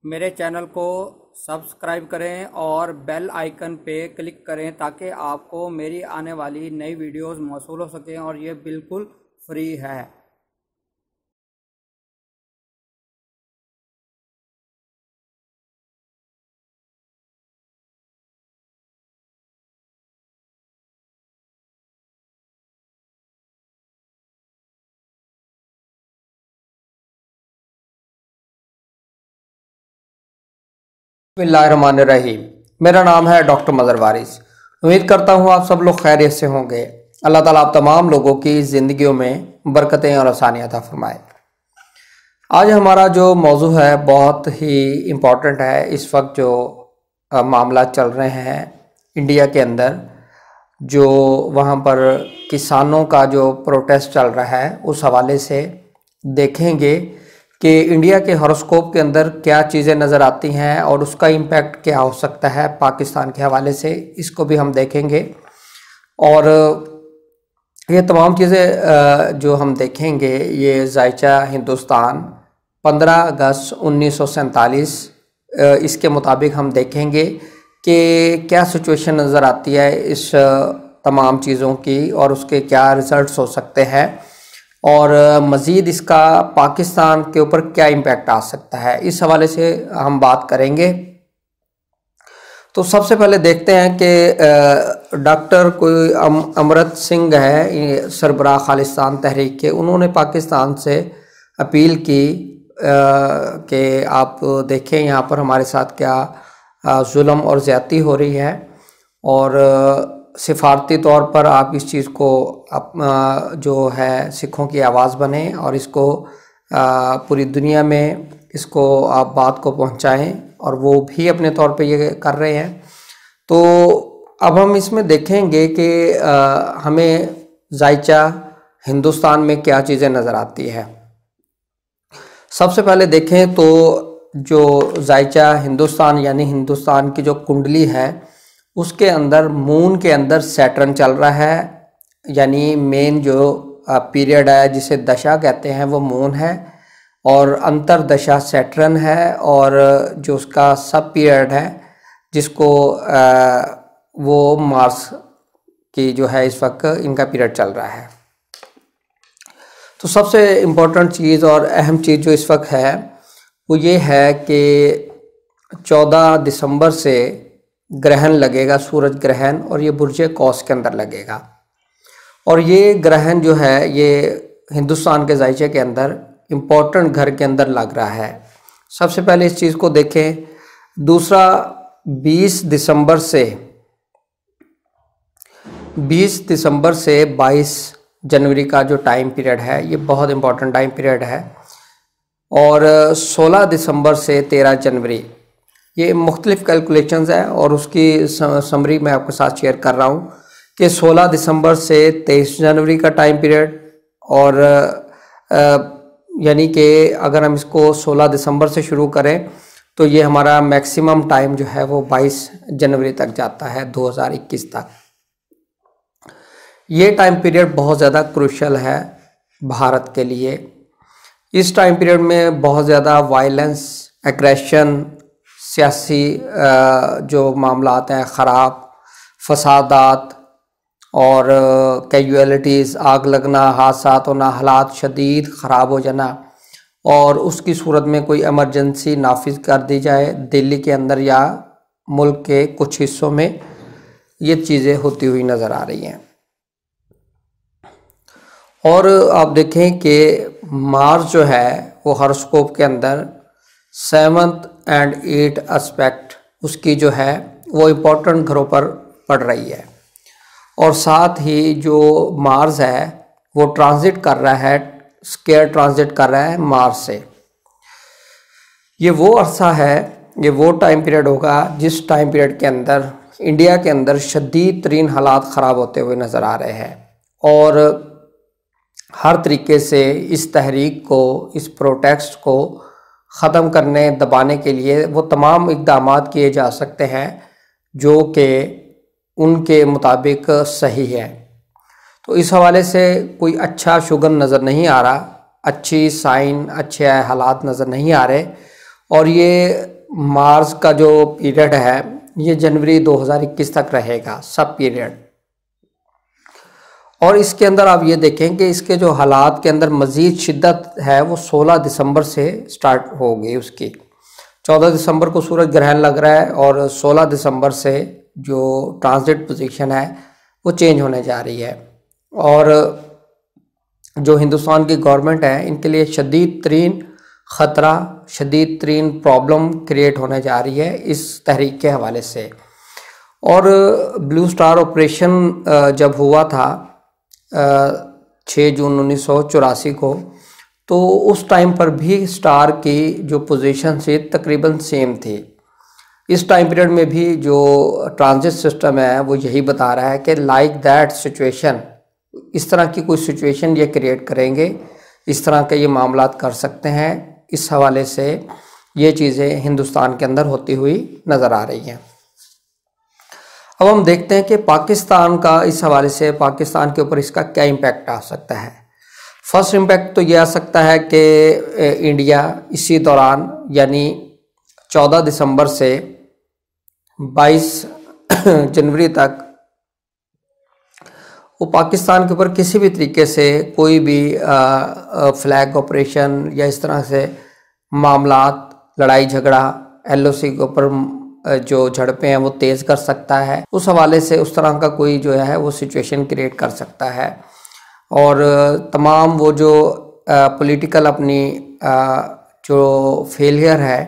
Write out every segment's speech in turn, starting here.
मेरे चैनल को सब्सक्राइब करें और बेल आइकन पे क्लिक करें ताकि आपको मेरी आने वाली नई वीडियोस मौसूल हो सकें और ये बिल्कुल फ्री है। बिस्मिल्लाहिर्रहमानिर्रहीम। मेरा नाम है डॉक्टर मज़हर वारिस। उम्मीद करता हूँ आप सब लोग खैरियत से होंगे। अल्लाह ताला आप तमाम लोगों की ज़िंदगियों में बरकतें और आसानियाँ अता फरमाए। आज हमारा जो मौजू है बहुत ही इम्पोर्टेंट है। इस वक्त जो मामला चल रहे हैं इंडिया के अंदर, जो वहाँ पर किसानों का जो प्रोटेस्ट चल रहा है, उस हवाले से देखेंगे कि इंडिया के हॉरोस्कोप के अंदर क्या चीज़ें नज़र आती हैं और उसका इम्पैक्ट क्या हो सकता है पाकिस्तान के हवाले से, इसको भी हम देखेंगे। और ये तमाम चीज़ें जो हम देखेंगे, ये ज़ायचा हिंदुस्तान 15 अगस्त 1947 इसके मुताबिक हम देखेंगे कि क्या सिचुएशन नज़र आती है इस तमाम चीज़ों की और उसके क्या रिज़ल्ट्स हो सकते हैं और मज़ीद इसका पाकिस्तान के ऊपर क्या इम्पैक्ट आ सकता है, इस हवाले से हम बात करेंगे। तो सबसे पहले देखते हैं कि डॉक्टर कोई अमृत सिंह है, सरबराह खालिस्तान तहरीक के, उन्होंने पाकिस्तान से अपील की कि आप देखें यहाँ पर हमारे साथ क्या जुल्म और ज़्यादती हो रही है और सिफारती तौर पर आप इस चीज़ को जो है सिखों की आवाज़ बने और इसको पूरी दुनिया में इसको आप बात को पहुंचाएं, और वो भी अपने तौर पे ये कर रहे हैं। तो अब हम इसमें देखेंगे कि हमें ज़ायचा हिंदुस्तान में क्या चीज़ें नज़र आती है। सबसे पहले देखें तो जो ज़ायचा हिंदुस्तान यानी हिंदुस्तान की जो कुंडली है, उसके अंदर मून के अंदर सैटर्न चल रहा है, यानी मेन जो पीरियड है जिसे दशा कहते हैं वो मून है और अंतर दशा सैटर्न है, और जो उसका सब पीरियड है जिसको वो मार्स की जो है इस वक्त इनका पीरियड चल रहा है। तो सबसे इम्पोर्टेंट चीज़ और अहम चीज़ जो इस वक्त है वो ये है कि 14 दिसंबर से ग्रहण लगेगा, सूरज ग्रहण, और ये बुर्ज कौस के अंदर लगेगा। और ये ग्रहण जो है ये हिंदुस्तान के ज़ायचे के अंदर इम्पोर्टेंट घर के अंदर लग रहा है। सबसे पहले इस चीज़ को देखें। दूसरा, 20 दिसंबर से 22 जनवरी का जो टाइम पीरियड है ये बहुत इम्पोर्टेंट टाइम पीरियड है। और 16 दिसंबर से 13 जनवरी, ये मुख्तलिफ कैलकुलेशंस है और उसकी समरी मैं आपके साथ शेयर कर रहा हूँ कि 16 दिसंबर से 23 जनवरी का टाइम पीरियड, और यानी कि अगर हम इसको 16 दिसंबर से शुरू करें तो ये हमारा मैक्सिमम टाइम जो है वो 22 जनवरी तक जाता है, 2021 तक। ये टाइम पीरियड बहुत ज़्यादा क्रूशियल है भारत के लिए। इस टाइम पीरियड में बहुत ज़्यादा वायलेंस, एग्रेशन, सियासी जो मामलात हैं ख़राब, फसादात और कैजुअलिटीज़, आग लगना, हादसात होना, हालात शदीद ख़राब हो जाना, और उसकी सूरत में कोई इमरजेंसी नाफिज कर दी जाए दिल्ली के अंदर या मुल्क के कुछ हिस्सों में, ये चीज़ें होती हुई नज़र आ रही हैं। और आप देखें कि मार्स जो है वो हॉरोस्कोप के अंदर 7th and 8th एस्पेक्ट उसकी जो है वो इम्पोर्टेंट घरों पर पड़ रही है। और साथ ही जो मार्स है वो ट्रांजिट कर रहा है, स्क्वायर ट्रांजिट कर रहा है मार्स से। ये वो अरसा है, ये वो टाइम पीरियड होगा जिस टाइम पीरियड के अंदर इंडिया के अंदर शदीद तरीन हालात ख़राब होते हुए नज़र आ रहे हैं। और हर तरीके से इस तहरीक को, इस प्रोटेस्ट को ख़त्म करने, दबाने के लिए वो तमाम इक़दामात किए जा सकते हैं जो कि उनके मुताबिक सही है। तो इस हवाले से कोई अच्छा शुगन नज़र नहीं आ रहा, अच्छी साइन, अच्छे हालात नज़र नहीं आ रहे। और ये मार्च का जो पीरियड है ये जनवरी 2021 तक रहेगा, सब पीरियड। और इसके अंदर आप ये देखें कि इसके जो हालात के अंदर मज़ीद शिद्दत है वो 16 दिसंबर से स्टार्ट होगी उसकी। 14 दिसंबर को सूरज ग्रहण लग रहा है और 16 दिसंबर से जो ट्रांजिट पोजीशन है वो चेंज होने जा रही है। और जो हिंदुस्तान की गवर्नमेंट है इनके लिए शदीद तरीन ख़तरा, शदीद तरीन प्रॉब्लम क्रिएट होने जा रही है इस तहरीक के हवाले से। और ब्लू स्टार ऑपरेशन जब हुआ था 6 जून 1984 को, तो उस टाइम पर भी स्टार की जो पोजीशन थी तकरीबन सेम थी। इस टाइम पीरियड में भी जो ट्रांजिट सिस्टम है वो यही बता रहा है कि लाइक दैट सिचुएशन, इस तरह की कोई सिचुएशन ये क्रिएट करेंगे, इस तरह के ये मामलात कर सकते हैं। इस हवाले से ये चीज़ें हिंदुस्तान के अंदर होती हुई नज़र आ रही हैं। अब हम देखते हैं कि पाकिस्तान का इस हवाले से पाकिस्तान के ऊपर इसका क्या इम्पैक्ट आ सकता है। फर्स्ट इम्पैक्ट तो ये आ सकता है कि इंडिया इसी दौरान यानी 14 दिसंबर से 22 जनवरी तक वो पाकिस्तान के ऊपर किसी भी तरीके से कोई भी फ्लैग ऑपरेशन या इस तरह से मामलात, लड़ाई झगड़ा, LOC के ऊपर जो झड़पें हैं वो तेज़ कर सकता है। उस हवाले से उस तरह का कोई जो है वो सिचुएशन क्रिएट कर सकता है। और तमाम वो जो पॉलिटिकल अपनी जो फेलियर है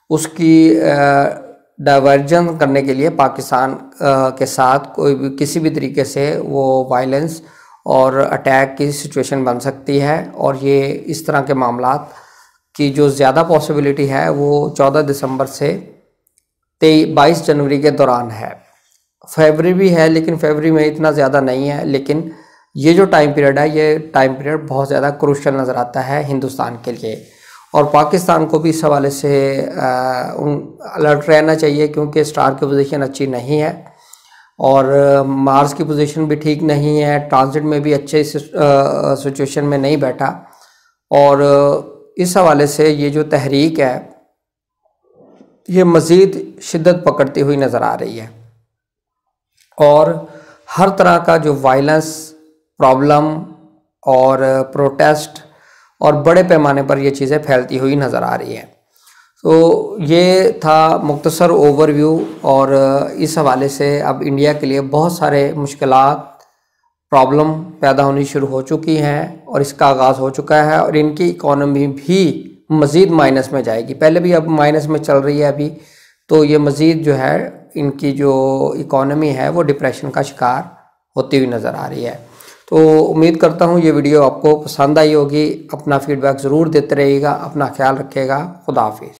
उसकी डाइवर्जन करने के लिए पाकिस्तान के साथ कोई भी किसी भी तरीके से वो वायलेंस और अटैक की सिचुएशन बन सकती है। और ये इस तरह के मामलात की जो ज़्यादा पॉसिबिलिटी है वो 14 दिसंबर से 22 जनवरी के दौरान है। फरवरी भी है लेकिन फरवरी में इतना ज़्यादा नहीं है। लेकिन ये जो टाइम पीरियड है ये टाइम पीरियड बहुत ज़्यादा क्रूशल नज़र आता है हिंदुस्तान के लिए। और पाकिस्तान को भी इस हवाले से अलर्ट रहना चाहिए क्योंकि स्टार की पोजीशन अच्छी नहीं है और मार्स की पोजीशन भी ठीक नहीं है, ट्रांजिट में भी अच्छे सिचुएशन में नहीं बैठा। और इस हवाले से ये जो तहरीक है ये मज़ीद शिद्दत पकड़ती हुई नज़र आ रही है और हर तरह का जो वायलेंस, प्रॉब्लम और प्रोटेस्ट और बड़े पैमाने पर ये चीज़ें फैलती हुई नज़र आ रही हैं। तो ये था मुख्तसर ओवरव्यू। और इस हवाले से अब इंडिया के लिए बहुत सारे मुश्किलात, प्रॉब्लम पैदा होनी शुरू हो चुकी हैं और इसका आगाज़ हो चुका है और इनकी इकॉनमी भी मज़ीद माइनस में जाएगी। पहले भी अब माइनस में चल रही है अभी, तो ये मज़ीद जो है इनकी जो इकॉनमी है वो डिप्रेशन का शिकार होती हुई नज़र आ रही है। तो उम्मीद करता हूँ ये वीडियो आपको पसंद आई होगी। अपना फीडबैक ज़रूर देते रहिएगा। अपना ख्याल रखिएगा। खुदा हाफिज़।